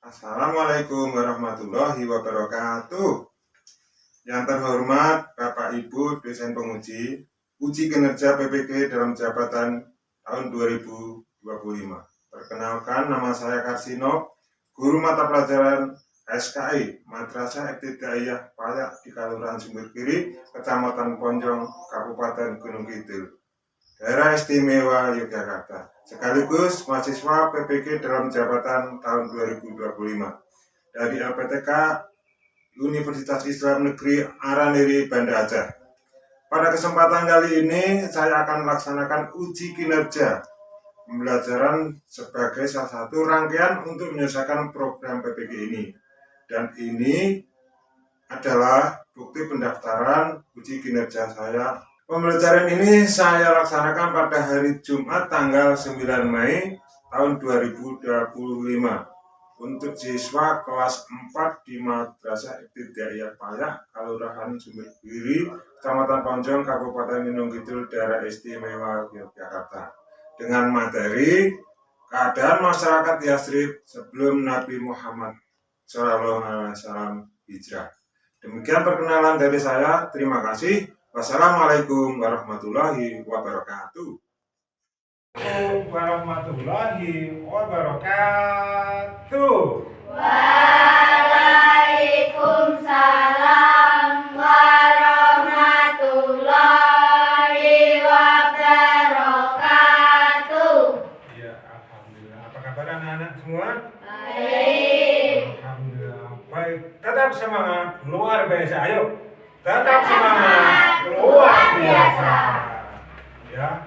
Assalamualaikum warahmatullahi wabarakatuh. Yang terhormat Bapak Ibu dosen penguji, uji kinerja PPG dalam jabatan tahun 2025. Perkenalkan, nama saya Karsino, guru mata pelajaran SKI Madrasah Ibtidaiyah Payak di Kelurahan Sumber Kiri, Kecamatan Ponjong, Kabupaten Gunung Kidul, Daerah Istimewa Yogyakarta, sekaligus mahasiswa PPG dalam jabatan tahun 2025 dari LPTK Universitas Islam Negeri Araniri, Banda Aceh. Pada kesempatan kali ini saya akan melaksanakan uji kinerja pembelajaran sebagai salah satu rangkaian untuk menyelesaikan program PPG ini. Dan ini adalah bukti pendaftaran uji kinerja saya. Pembelajaran ini saya laksanakan pada hari Jumat tanggal 9 Mei tahun 2025 untuk siswa kelas 4 di Madrasah Ibtidaiyah Payak, Kelurahan Sumber Kiri, Kecamatan Ponjong, Kabupaten Gunung Kidul, Daerah Istimewa Yogyakarta, dengan materi keadaan masyarakat Yathrib sebelum Nabi Muhammad SAW hijrah. Demikian perkenalan dari saya. Terima kasih. Wassalamualaikum warahmatullahi wabarakatuh. Warahmatullahi wabarakatuh. Waalaikumsalam warahmatullahi wabarakatuh. Ya, alhamdulillah. Apa kabar anak-anak semua? Baik. Alhamdulillah. Baik, tetap semangat, luar biasa. Ayo, tetap semangat, luar biasa. Ya.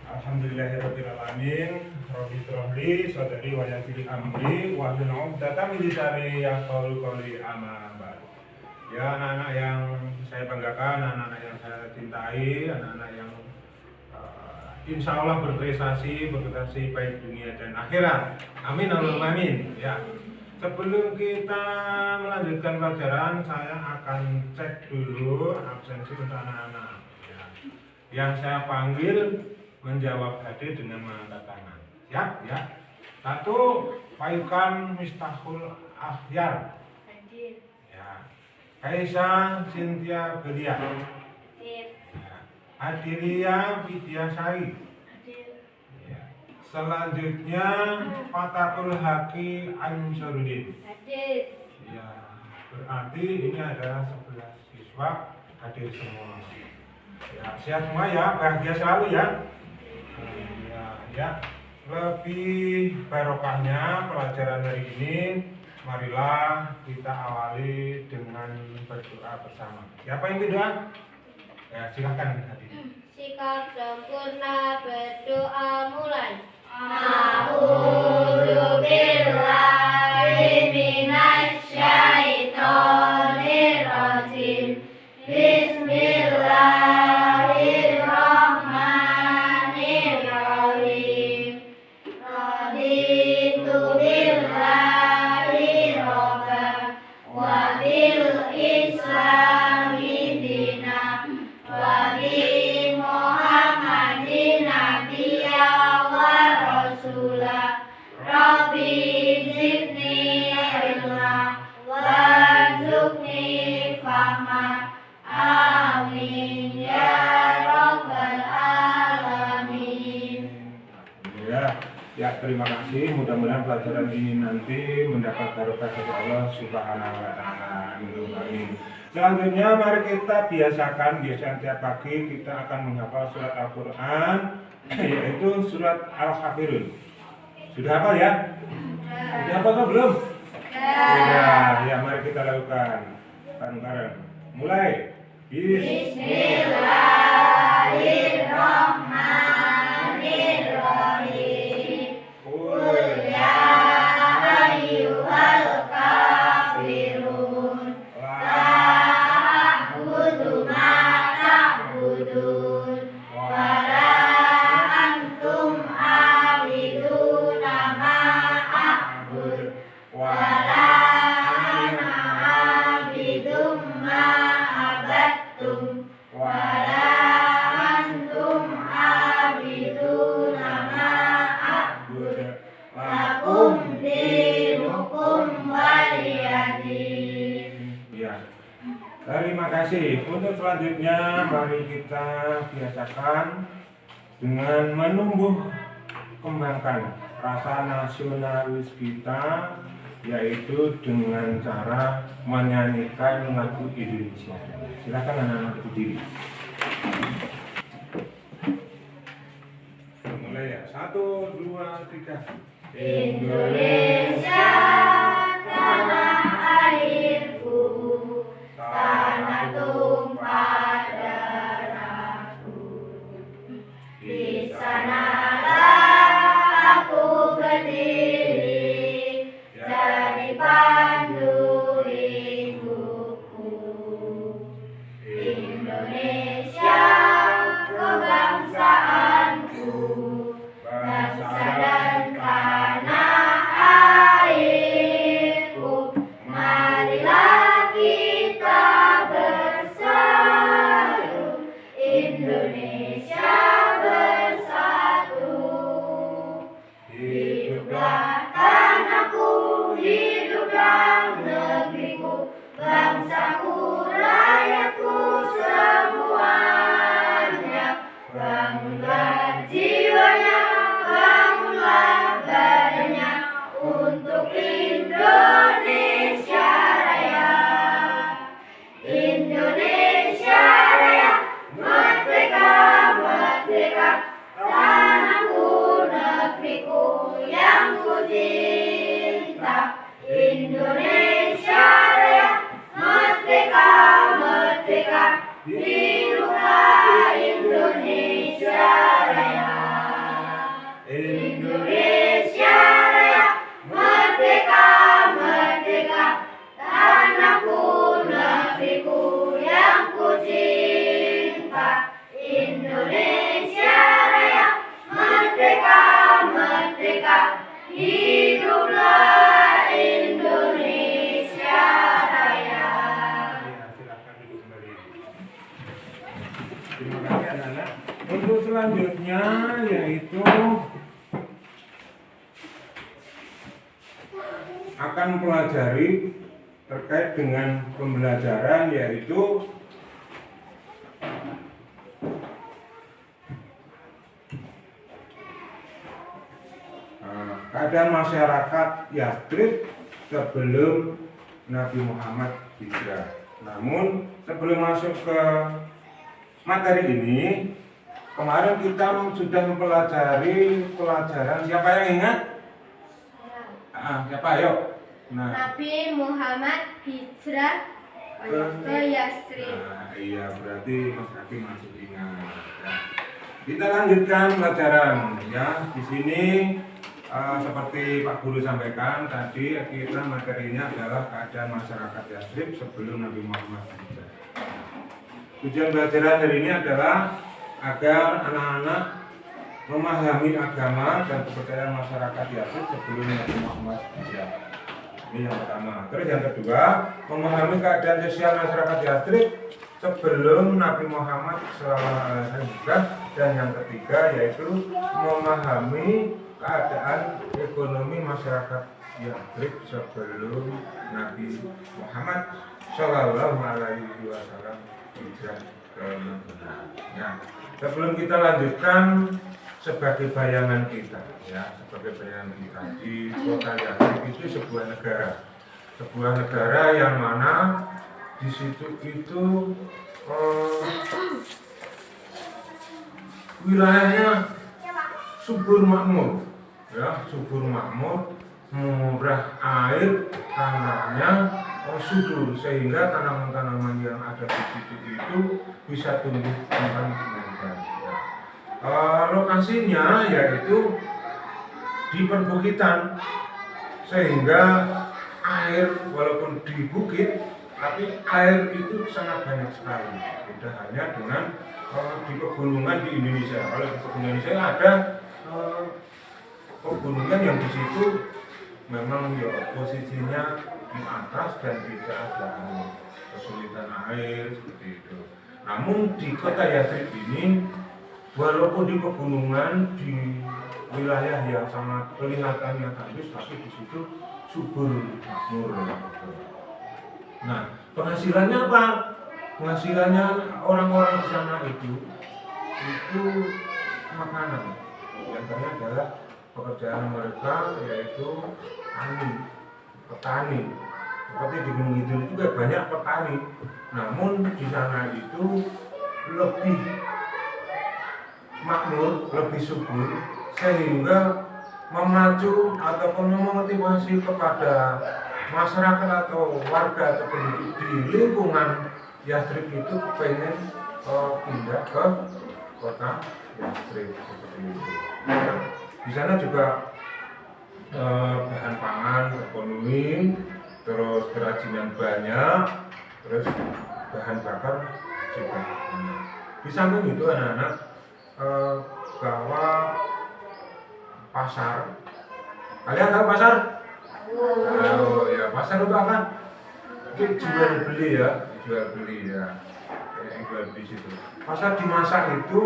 Alhamdulillahirrahmanirrahim. Robi Trohli, Saudari Wayatili Amri, Wahdun Uqdatan min lisani yafqahu qawli amma ba'd. Ya, anak-anak yang saya banggakan, anak-anak yang saya cintai, anak-anak yang insya Allah berprestasi baik dunia dan akhirat. Amin, Allahumma amin. Ya. Sebelum kita melanjutkan pelajaran, saya akan cek dulu absensi untuk anak-anak. Ya. Yang saya panggil menjawab hadir dengan mengangkat tangan. Ya, ya. Satu, Payukan Miftahul Akhyar. Hadir. Ya. Kaisa Cynthia Belia. Hadir. Ya. Adilia Widyasari. Hadir. Ya. Selanjutnya Fatakul Haki Ansarudin. Hadir. Ya. Berarti ini adalah 11 siswa hadir semua. Ya, sehat semua ya, bahagia selalu ya. Ya, lebih barokahnya pelajaran hari ini, marilah kita awali dengan berdoa bersama. Siapa yang berdoa? Ya, silakan hadir. Sikap sempurna berdoa mulai. A'udzu billahi minasy syaithanir rajim. Bismillahirrahmanirrahim. Raditu billahi robban wa bil islami dinan wa bi Muhammadin nabiyya wa rasula. Rabbi zidni ilma warzuqni fahma. Amin ya rabbal alamin. Ya, terima kasih. Mudah-mudahan pelajaran ini nanti mendapat barokah dari Allah Subhanahu wa taala. Amin. Selanjutnya mari kita biasakan tiap pagi kita akan menghafal surat Al-Qur'an, yaitu surat Al-Kafirun. Sudah hafal ya? Sudah hafal atau belum? Ya, mari kita lakukan bareng-bareng. Mulai. Bismillahirrahmanirrahim. Qul ya ayyuhal kafirun la a'budu ma ta'budun wa la antum a'biduna ma a'bud wa la ana a'bidum ma abattum wa la antum a'biduna ma a'bud lakum dinukum Terima kasih. Untuk selanjutnya mari kita biasakan dengan menumbuh kembangkan rasa nasionalis kita, yaitu dengan cara menyanyikan lagu Indonesia. Silakan anak-anak berdiri. Mulai ya. 1, 2, 3. Indonesia tanah airku, tanah tumpah darahku. Di sanalah aku berdiri, jadi pandu hidupku. Indonesia kebangsaanku, bangsa dan tanah airku. Marilah kita bersatu, Indonesia bersatu. Hiduplah tanahku, hiduplah negeriku, bangsaku, rakyatku semuanya. Bangunlah jiwanya, bangunlah badannya, untuk Indonesia Raya. Indonesia Raya, merdeka, merdeka, tanahku, negeriku yang ku cinta. Indonesia Raya, merdeka, merdeka, hiduplah Indonesia Raya. Indonesia Raya, merdeka, merdeka, tanahku, negeriku yang ku cinta. Indonesia Raya, merdeka, merdeka, hiduplah Indonesia Raya. Ya, silakan duduk kembali. Terima kasih anak-anak. Untuk selanjutnya yaitu akan pelajari terkait dengan pembelajaran, yaitu keadaan masyarakat Yathrib sebelum Nabi Muhammad hijrah. Namun sebelum masuk ke materi ini, kemarin kita sudah mempelajari pelajaran, siapa yang ingat? Siapa ayo? Nah, Nabi Muhammad hijrah ke Yathrib. nah, iya, berarti Mas Hakim masih ingat. Ya. Kita lanjutkan pelajaran ya. Di sini seperti Pak Guru sampaikan tadi, kita materinya adalah keadaan masyarakat Yathrib sebelum Nabi Muhammad hijrah. Tujuan pelajaran hari ini adalah agar anak-anak memahami agama dan kepercayaan masyarakat Yathrib sebelum Nabi Muhammad hijrah. Ini yang pertama. Terus yang kedua, memahami keadaan sosial masyarakat Yathrib sebelum Nabi Muhammad hijrah. Dan yang ketiga yaitu memahami keadaan ekonomi masyarakat Yathrib sebelum Nabi Muhammad Shallallahu Alaihi Wasallam hijrah ke Madinah. Ya, sebelum kita lanjutkan, sebagai bayangan kita, ya, sebagai bayangan kita, di kota Yathrib itu sebuah negara yang mana di situ itu wilayahnya subur makmur, ya, subur makmur, murah air, tanahnya subur, sehingga tanaman-tanaman yang ada di situ itu bisa tumbuh dengan baik. Lokasinya yaitu di perbukitan, sehingga air walaupun di bukit tapi air itu sangat banyak sekali. Beda halnya dengan di pegunungan di Indonesia. Kalau di Indonesia ada pegunungan yang di situ memang ya posisinya di atas dan tidak ada kesulitan air seperti itu. Namun di kota Yathrib ini, walaupun di pegunungan, di wilayah yang sangat kelihatannya tandus, tapi di situ subur makmur. Nah, penghasilannya apa? penghasilannya orang-orang di sana itu makanan. Yang antaranya adalah pekerjaan mereka yaitu petani. Seperti di Gunung Kidul juga banyak petani. Namun di sana itu lebih makmur, lebih subur, sehingga memacu ataupun memotivasi kepada masyarakat atau warga atau penduduk di lingkungan Yathrib itu pengen pindah ke kota Yathrib seperti itu. Nah, di sana juga bahan pangan terpenuhi, terus kerajinan banyak, terus bahan bakar juga banyak. Di samping itu anak-anak bahwa pasar, kalian tahu pasar? Oh ya, pasar itu apa? Jual beli ya, jual beli ya, yang jual beli situ. Pasar di masa itu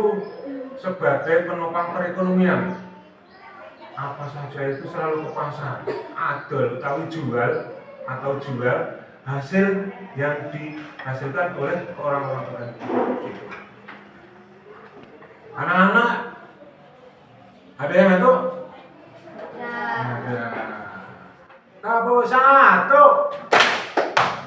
sebagai penopang perekonomian. Apa saja itu selalu ke pasar, adol, tahu jual atau jual hasil yang dihasilkan oleh orang-orang tertentu. Gitu. Anak-anak, ada yang itu? Ada. Tepuk satu.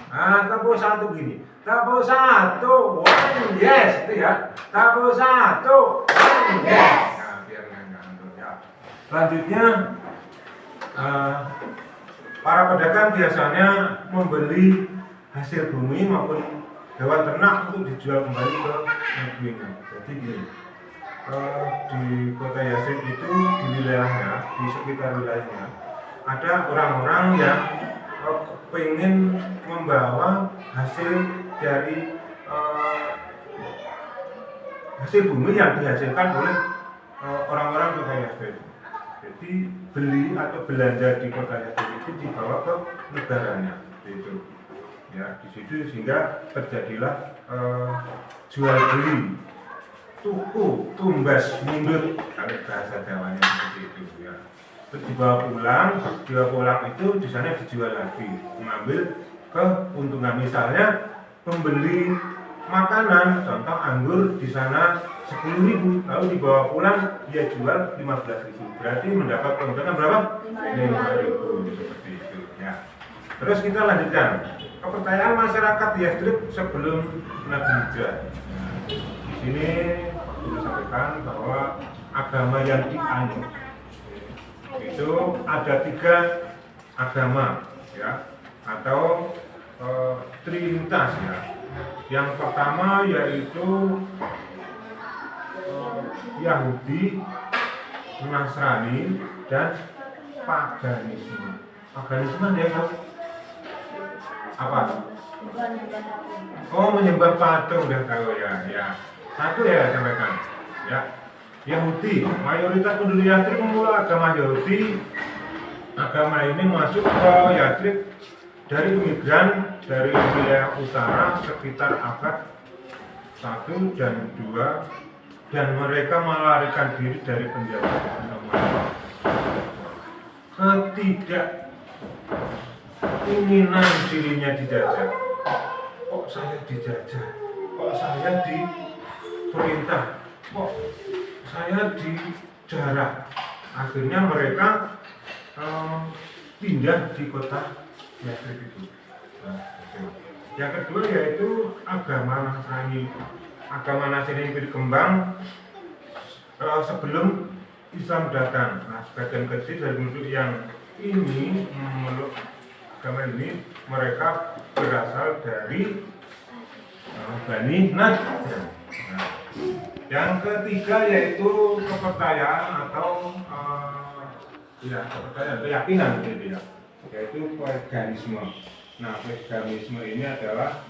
Nah, tepuk satu gini. Tepuk satu, one yes, itu ya. Tepuk satu, one yes. Nah, biar nggak ngantuk ya. Selanjutnya, para pedagang biasanya membeli hasil bumi maupun hewan ternak untuk dijual kembali ke negerinya. Jadi gini, di kota Yathrib itu di wilayahnya, di sekitar wilayahnya ada orang-orang yang pengen membawa hasil dari hasil bumi yang dihasilkan oleh orang-orang kota Yathrib. Jadi beli atau belanja di kota Yathrib itu dibawa ke negaranya, gitu. Ya, di situ sehingga terjadilah jual beli, tuku, tumbas, mundut, kalau bahasa Jawanya seperti itu ya. Terus dibawa pulang itu di sana dijual lagi, mengambil keuntungan. Misalnya pembeli makanan, contoh anggur di sana 10.000, lalu dibawa pulang dia jual 15.000, berarti mendapat keuntungan berapa? 5.000, seperti itu ya. Terus kita lanjutkan kepercayaan masyarakat Yathrib sebelum Nabi Hijrah. Di sini kita sampaikan bahwa agama yang dianut itu ada 3 agama ya, atau trinitas ya. Yang pertama yaitu Yahudi, Nasrani, dan paganisme. Paganisme dia tahu apa? Oh, menyembah patung, udah tahu ya. Ya, satu ya sampaikan. Ya, Yahudi, mayoritas penduduk Yathrib memulai agama Yahudi. Agama ini masuk ke Yathrib dari imigran dari wilayah utara sekitar abad 1 dan 2, dan mereka melarikan diri dari penjajahan Romawi. Keinginan dirinya dijajah. Kok saya dijajah? Kok saya diperintah? Kok saya dijarah? Akhirnya mereka pindah di kota Yathrib itu. Yang kedua yaitu agama Nasrani. Agama Nasrani berkembang sebelum Islam datang. Nah, sebagian kecil dari penduduk yang ini memeluk agama ini, mereka berasal dari Bani Najjar. Nah, yang ketiga yaitu kepercayaan atau keyakinan gitu ya, yaitu paganisme. Nah, paganisme ini adalah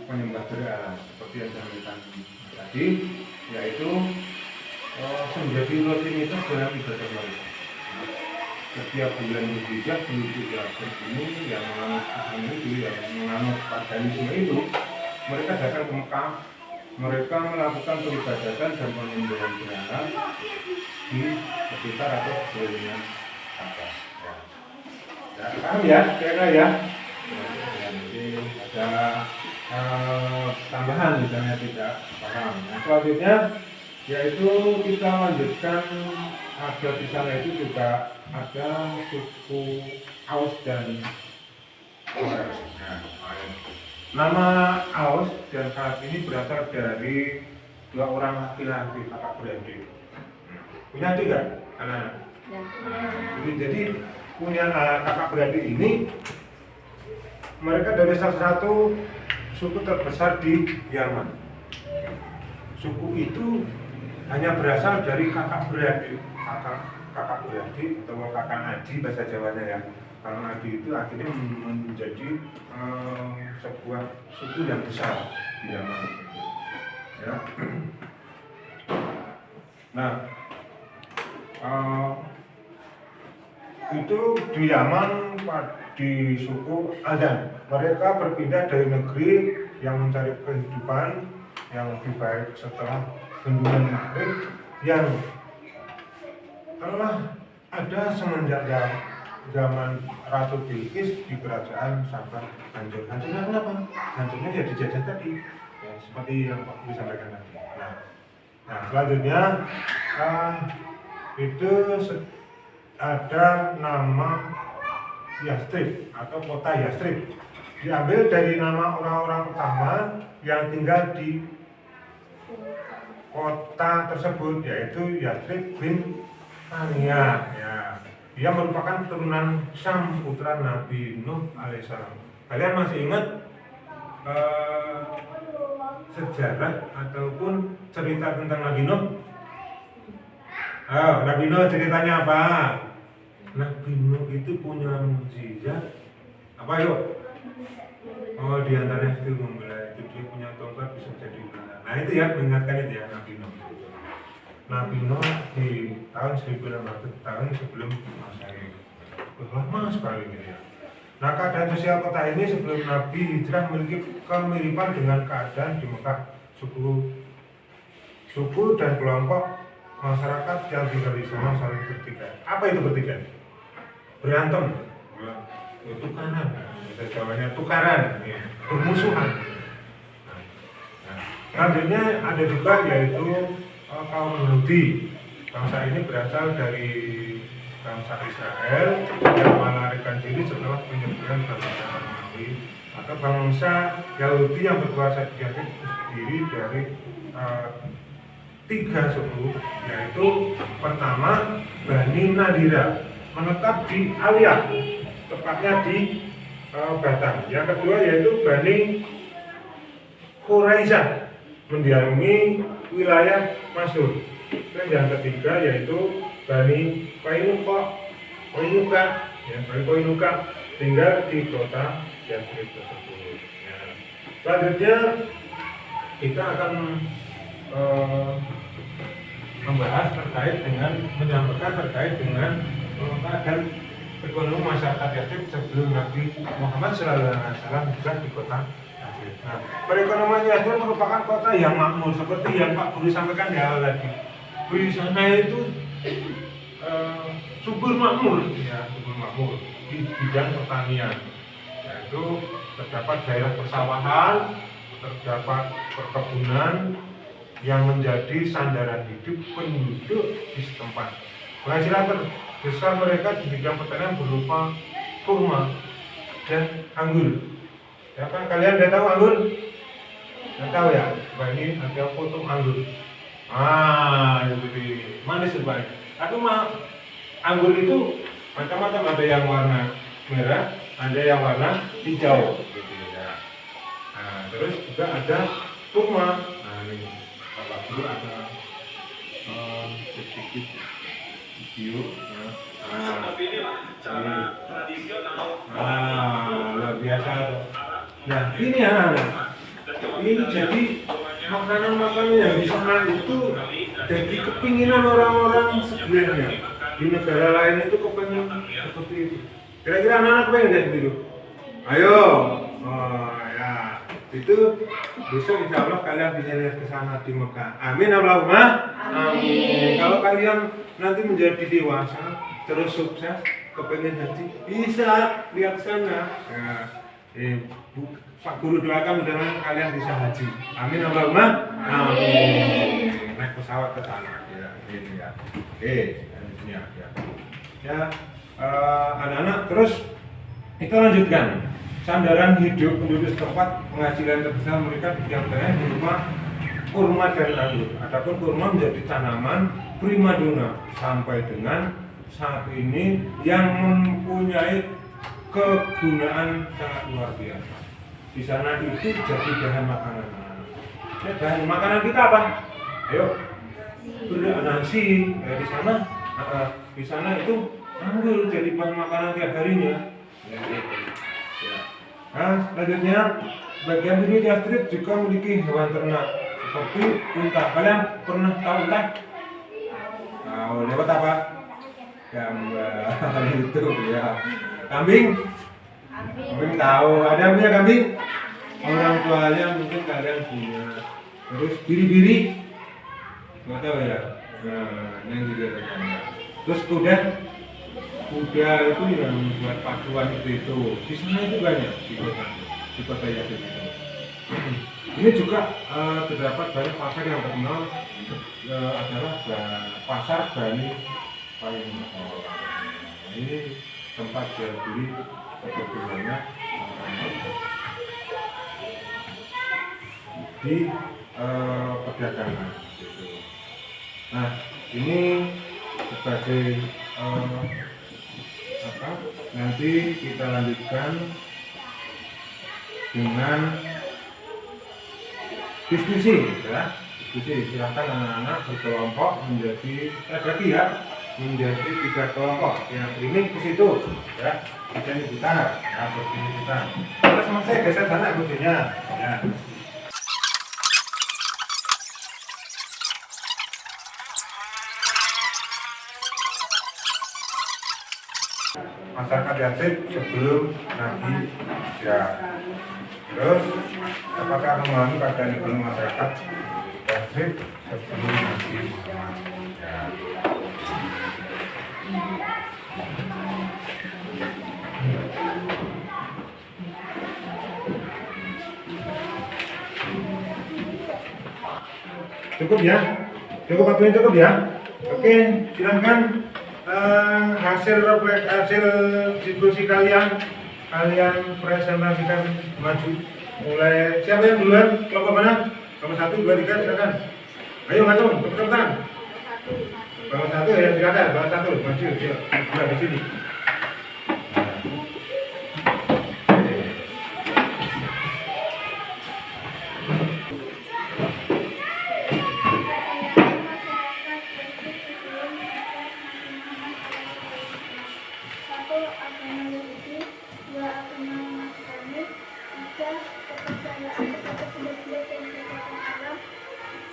penyembah berhala seperti yang saya sampaikan tadi, yaitu menjadi rutinitas dalam ibadah mereka. Setiap bulan Dzulhijjah penduduk Yathrib ini yang menganut Islam itu, yang menganut paganisme itu, mereka datang ke Mekah. Mereka melakukan peribadatan dan penyembahan berhala di sekitar atau sekeliling Ka'bah. Ya, paham ya, kira ya. Jadi ada tambahan misalnya tidak paham. Nah, selanjutnya yaitu kita lanjutkan ada di sana itu juga ada suku Aus dan Kores. Nah, nama Aus dan Kores ini berasal dari dua orang laki-laki kakak beradik. Punya adik nggak? Anak-anak? Jadi punya kakak beradik ini mereka dari salah satu suku terbesar di Yaman. Suku itu hanya berasal dari kakak beradik atau kakak adik bahasa Jawanya ya. Kalau adik itu akhirnya menjadi sebuah suku yang besar di Yaman. Ya. Nah, itu di Yaman di suku Adan. Mereka berpindah dari negeri yang mencari kehidupan yang lebih baik setelah bendungan Maghrib yang telah ada semenjak zaman Ratu Bilqis di kerajaan sampai hancur. Hancurnya kenapa? Hancurnya ya dijajah tadi, ya, seperti yang Pak Guru sampaikan tadi. Nah selanjutnya itu ada nama Yastrib atau kota Yastrib, diambil dari nama orang-orang pertama yang tinggal di kota tersebut, yaitu Yastrib bin Ania. Ya, dia merupakan keturunan Sam, putra Nabi Nuh alaihissalam. Kalian masih ingat sejarah ataupun cerita tentang Nabi Nuh? Nabi Nuh ceritanya apa? Nabi Nuh itu punya mukjizat apa yuk? Oh, di antaranya itu membelah, itu dia punya tongkat bisa jadi ular. Nah itu ya, mengingatkan itu ya Nabi Nuh. Nabi Nuh di tahun 1600 tahun sebelum Masehi. Lama sekali gitu ya. Nah keadaan sosial kota ini sebelum Nabi hijrah memiliki kemiripan dengan keadaan di Mekah. Suku dan kelompok masyarakat yang tinggal di sana saling bertikai. Apa itu bertikai? Berantem, tukaran, Jawanya tukaran, ya. Bermusuhan. Selanjutnya ada juga yaitu kaum Yahudi. Bangsa ini berasal dari bangsa Israel yang melarikan diri setelah penyebutan bangsa Romawi, atau bangsa Yahudi yang berkuasa di Yaman terdiri dari 3 suku, yaitu pertama Bani Nadira menetap di Aliyah, tepatnya di Batam. Yang kedua yaitu Bani Quraisyah mendiami wilayah Masyhur. Dan yang ketiga yaitu Bani Qainuqa, ya, Bani Qainuqa tinggal di kota Yatsrib tersebut. Ya. Selanjutnya kita akan membahas menyampaikan terkait dengan keadaan ekonomi masyarakat Yatsrib sebelum Nabi Muhammad SAW hijrah di kota Yatsrib. Nah, perekonomian Yatsrib merupakan kota yang makmur seperti yang Pak Guru sampaikan di awal tadi. Di sana itu subur makmur di bidang pertanian, yaitu terdapat daerah persawahan, terdapat perkebunan yang menjadi sandaran hidup penduduk di setempat. Penghasilan terbesar mereka di bidang pertanian berupa kurma dan anggur. Ya kan, kalian udah tahu anggur? Udah tahu ya? Nah, ini ada foto anggur. Jadi manis sekali. Anggur itu macam-macam, ada yang warna merah, ada yang warna hijau. Gitu ya. Nah, terus juga ada kurma. Nah, ini Bapak Guru ada sedikit video. Ya. Luar biasa. Nah, ini ya. Ini jadi makanan-makanan yang di sana itu jadi kepinginan orang-orang sebenarnya. Di negara lain itu kepengen seperti itu. Kira-kira anak-anak pengen kayak gitu? Ayo, ya itu besok insya Allah kalian bisa lihat ke sana di Mekah. Amin Allahumma. Amin. Kalau kalian nanti menjadi dewasa terus sukses, kepengen haji, bisa lihat sana. Ya. Pak Guru doakan mudah-mudahan kalian bisa haji. Amin Allahumma amin. Naik pesawat ke sana ya, gitu ya. Oke, ya. Ya, anak-anak terus kita lanjutkan. Sandaran hidup penduduk setempat penghasilan terbesar mereka diantaranya di rumah kurma dan anggur. Adapun kurma menjadi tanaman primadona sampai dengan saat ini yang mempunyai kegunaan sangat luar biasa. Di sana itu jadi bahan makanan. Ya, bahan makanan kita apa? Ayo, nasi. Di sana itu anggur jadi bahan makanan tiap harinya. Ya. Nah, selanjutnya bagian tubuh Astrid juga memiliki hewan ternak seperti unta. Kalian pernah tahu unta? Tahu lewat apa? Gambar itu ya. Kambing? Kambing tahu. Ada yang punya kambing? Orang tuanya mungkin kalian punya. Terus biri-biri? Nggak tahu ya. Nah, yang juga ada. Terus kuda itu yang buat pacuan itu. Di sana itu banyak di kota Yasin itu. Ini juga terdapat banyak pasar yang terkenal adalah pasar Bani paling ini tempat jual beli kebutuhannya di perdagangan gitu. Nah, ini sebagai nanti kita lanjutkan dengan diskusi ya. Diskusi, silakan anak-anak berkelompok menjadi bagi ya, menjadi 3 kelompok. Yang ini ke situ ya, ini kita ya, begini kita. Terus saya geser sana kursinya ya. Masyarakat Yasin sebelum Nabi ya. Terus apakah memahami keadaan ekonomi masyarakat Yasin sebelum Nabi Muhammad ya. Cukup ya? Cukup waktunya cukup ya? Oke, silakan. Hasil diskusi kalian presentasikan maju. Mulai siapa yang duluan? Kelompok mana? Kelompok 1, 2, 3 silakan. Ayo ngacung, cepetan. Kelompok 1 ya silakan. Kelompok 1 maju. Yuk, di sini.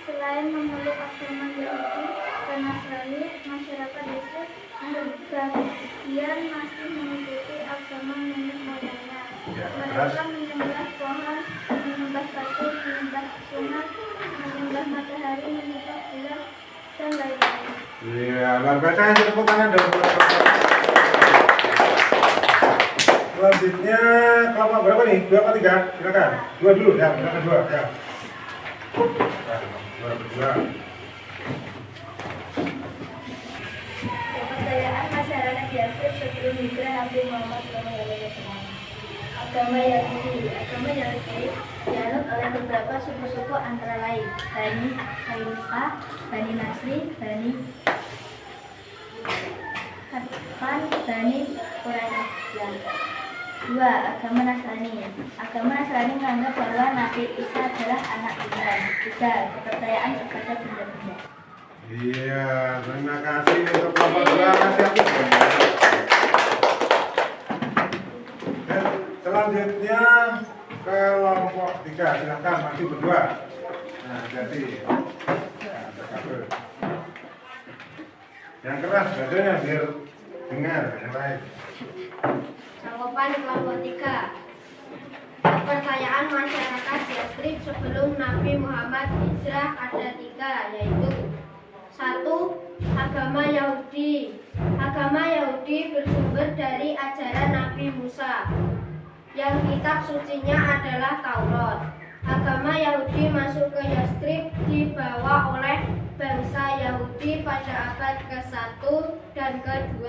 Selain memeluk agama Yahudi dan Nasrani, masyarakat Yasin sebagian masih mengikuti agama nenek moyangnya. Mereka menyembah pohon, menyembah batu, menyembah sunat, menyembah matahari, menyembah bulan, dan lain-lain. Iya, luar biasa. Tepuk tangan dong. Selanjutnya kelompok berapa nih? 2 atau 3? Silakan. 2 dulu ya, silakan 2 ya. Kepercayaan masyarakat Yasin sebelum hijrah Nabi Muhammad SAW. Agama Yahudi dianut oleh beberapa suku-suku antara lain Bani Haifa, Bani Nasri, Bani Hatfan, Bani Quraisyah. 2. Agama Nasrani. Agama Nasrani menganggap bahwa Nabi Isa adalah anak Tuhan. 3. Kepercayaan kepada benda-benda. Iya, terima kasih untuk kelompok 2. Dan selanjutnya kelompok 3. Silakan maju berdua. Nah, jadi yang keras badannya biar dengar yang lain. Jawaban kelompok 3. Kepercayaan masyarakat Yastrib sebelum Nabi Muhammad hijrah ada 3, yaitu 1. Agama Yahudi. Agama Yahudi bersumber dari ajaran Nabi Musa. yang kitab sucinya adalah Taurat. Agama Yahudi masuk ke Yastrib dibawa oleh bangsa Yahudi pada abad ke-1 dan ke-2.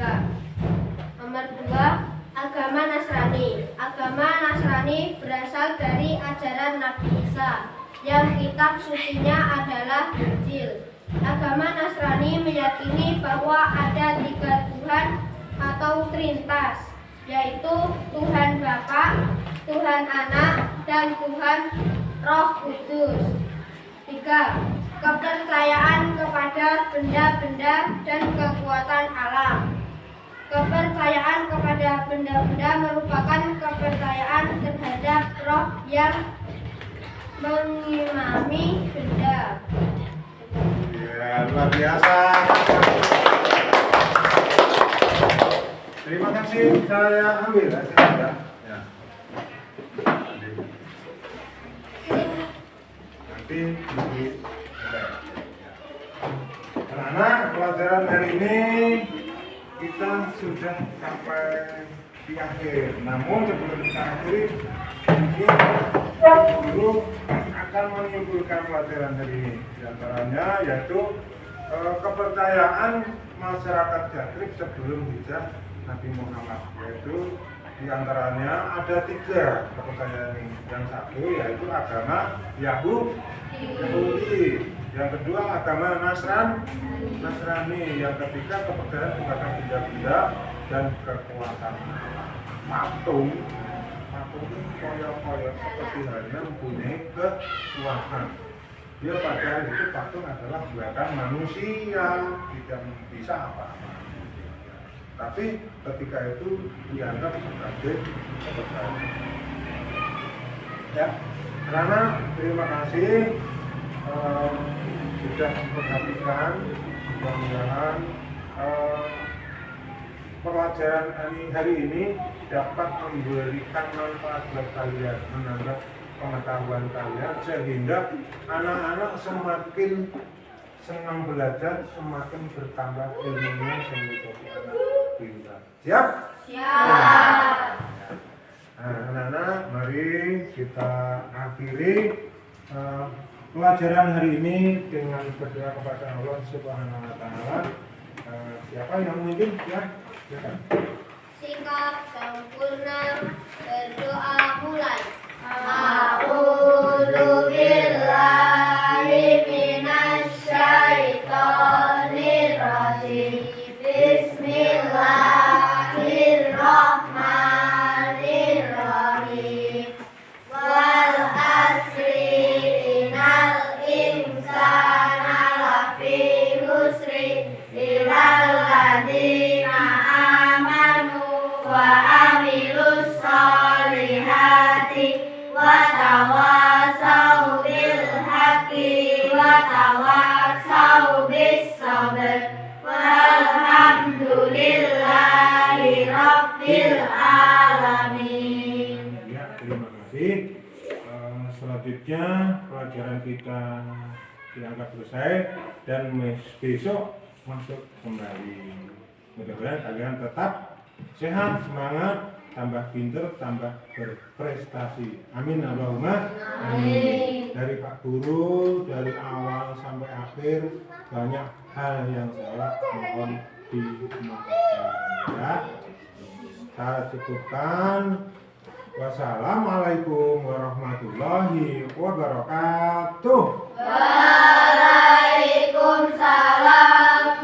Nomor 2, agama Nasrani. Agama Nasrani berasal dari ajaran Nabi Isa yang kitab sucinya adalah Injil. Agama Nasrani meyakini bahwa ada 3 Tuhan atau Trinitas, yaitu Tuhan Bapa, Tuhan Anak, dan Tuhan Roh Kudus. 3. Kepercayaan kepada benda-benda dan kekuatan alam. Kepercayaan kepada benda-benda merupakan kepercayaan terhadap roh yang mengimami benda. Ya, luar biasa. Terima kasih, saya ambil ya. Nanti anak-anak, pelajaran hari ini kita sudah sampai di akhir. Namun sebelum kita akhiri, mungkin guru akan menyimpulkan pelajaran hari ini. Di antaranya yaitu kepercayaan masyarakat Yastrib sebelum hijrah Nabi Muhammad, yaitu di antaranya ada 3 kepercayaan. Yang satu yaitu agama Yahudi, yang kedua agama Nasrani, yang ketiga kepercayaan kepada benda-benda dan kekuatan. Patung itu koyo-koyo seperti halnya mempunyai kekuatan. Dia pada itu patung adalah buatan manusia, tidak bisa apa-apa. Tapi ketika itu dianggap sebagai kepercayaan. Ya, karena terima kasih sudah memperhatikan. Mudah-mudahan pelajaran hari ini dapat memberikan manfaat buat kalian, menambah pengetahuan kalian, sehingga anak-anak semakin senang belajar, semakin bertambah ilmunya, sehingga anak pintar. Siap? Siap. Nah, anak-anak, mari kita akhiri pelajaran hari ini dengan berdoa kepada Allah Subhanahu wa Ta'ala. Siapa yang memimpin? Ya, silakan. Sikap sempurna, berdoa mulai. A'udzu billahi minasy syaithanir rajim. Bismillahirrahmanirrahim. Wal asri innal insana lafi khusri illal ladzina amanu wa amilus solihati wa tawasau bil haqqi wa tawasau bis sabr. Walhamdulillahi Rabbil Alamin. Ya, terima kasih. Selanjutnya pelajaran kita dianggap selesai dan besok masuk kembali. Mudah-mudahan kalian tetap sehat, semangat, tambah pinter, tambah berprestasi. Amin Allahumma amin. Dari Pak Guru, dari awal sampai akhir banyak hal yang salah, mohon dimaafkan ya. Saya cukupkan. Wassalamualaikum warahmatullahi wabarakatuh. Waalaikumsalam.